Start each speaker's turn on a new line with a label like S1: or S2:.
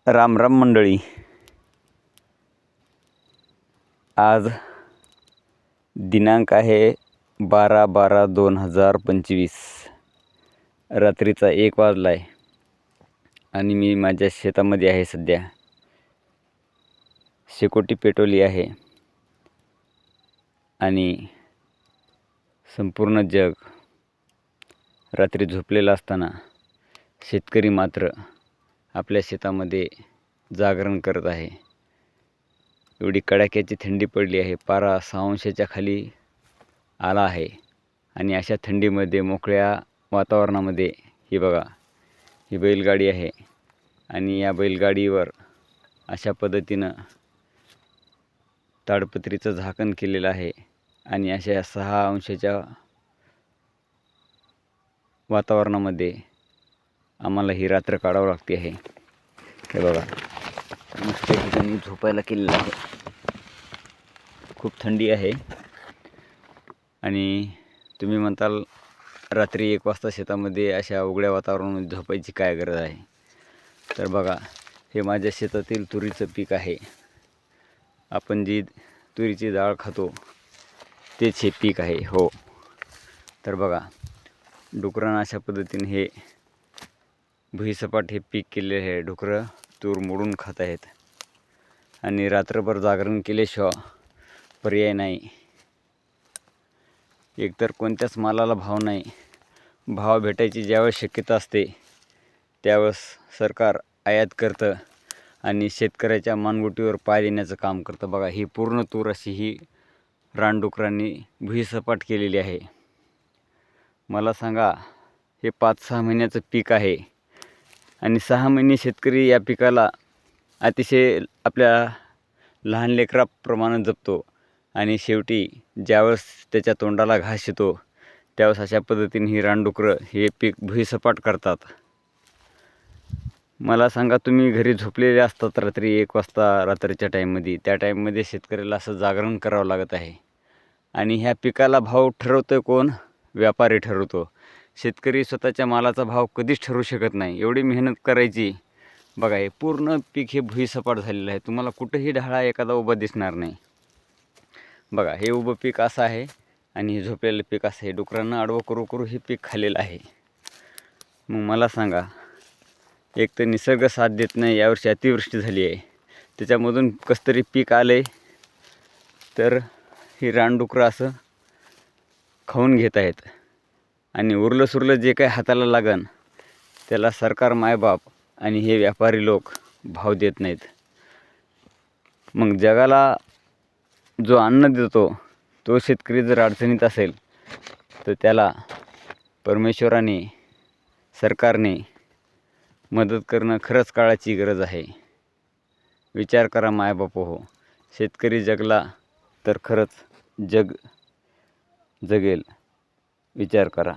S1: राम राम मंडळी. आज दिनांक आहे 12/12/2025. रात्रीचा 1 वाजला आहे आणि मी माझ्या शेतामध्ये आहे. सध्या शेकोटी पेटवली आहे आणि संपूर्ण जग रात्री झोपलेलं असताना शेतकरी मात्र आपल्या शेतामध्ये जागरण करत आहे. एवढी कडाक्याची थंडी पडली आहे. पारा 6 अंशाच्या खाली आला आहे आणि अशा थंडीमध्ये मोकळ्या वातावरणामध्ये ही बघा, ही बैलगाडी आहे आणि या बैलगाडीवर अशा पद्धतीनं ताडपत्रीचं झाकण केलेलं आहे आणि अशा 6 अंशाच्या वातावरणामध्ये आम्हाला ही रात्र काढावं लागते आहे. हे बघा, मस्त ठिकाणी झोपायला केलेलं आहे. खूप थंडी आहे आणि तुम्ही म्हणताल रात्री 1 वाजता शेतामध्ये अशा उघड्या वातावरणामध्ये झोपायची काय गरज आहे. तर बघा, हे माझ्या शेतातील तुरीचं पीक आहे. आपण जी तुरीची डाळ खातो तेच हे पीक आहे. हो, तर बघा, डुकरांना अशा पद्धतीने हे भुईसपाट हे पीक केलेले आहे. डुकरं तूर मोडून खात आहेत आणि रात्रभर जागरण केल्याशिवाय पर्याय नाही. एकतर कोणत्याच मालाला भाव नाही. भाव भेटायची ज्यावेळेस शक्यता असते त्यावेळेस सरकार आयात करतं आणि शेतकऱ्याच्या मानगुटीवर पाय देण्याचं काम करतं. बघा, ही पूर्ण तूर अशी ही रानडुकरांनी भुईसपाट केलेली आहे. मला सांगा, हे 5-6 महिन्याचं पीक आहे आणि 6 महिने शेतकरी या पिकाला अतिशय आपल्या लहान लेकराप्रमाणे जपतो आणि शेवटी ज्यावेळेस त्याच्या तोंडाला घास येतो त्यावेळेस अशा पद्धतीने ही रानडुकरं हे पीक भुईसपाट करतात. मला सांगा, तुम्ही घरी झोपलेले असतात रात्री 1 वाजता रात्रीच्या टाईममध्ये, त्या टाईममध्ये शेतकऱ्याला असं जागरण करावं लागत आहे आणि ह्या पिकाला भाव ठरवतं कोण? व्यापारी ठरवतो. शेतकरी स्वतःच्या मालाचा भाव कधीच ठरवू शकत नाही. एवढी मेहनत करायची. बघा, हे पूर्ण पीक हे भुईसपाट झालेलं आहे. तुम्हाला कुठंही ढाळा एखादा उभा दिसणार नाही. बघा, हे उभं पीक असं आहे आणि हे झोपलेलं पीक असं आहे. डुकरांना आडवं करू करू हे पीक खाल्लेलं आहे. मग मला सांगा, एक तर निसर्ग साथ देत नाही. यावर्षी अतिवृष्टी झाली आहे, त्याच्यामधून कसं तरी पीक आलं आहे, तर ही रानडुकरं असं खाऊन घेत आहेत आणि उरलं सुरलं जे काही हाताला लागन त्याला सरकार, मायबाप आणि हे व्यापारी लोक भाव देत नाहीत. मग जगाला जो अन्न देतो तो शेतकरी जर अडचणीत असेल तर त्याला परमेश्वराने, सरकारने मदत करणं खरंच काळाची गरज आहे. विचार करा मायबाप हो. शेतकरी जगला तर खरंच जग जगेल. विचार करा.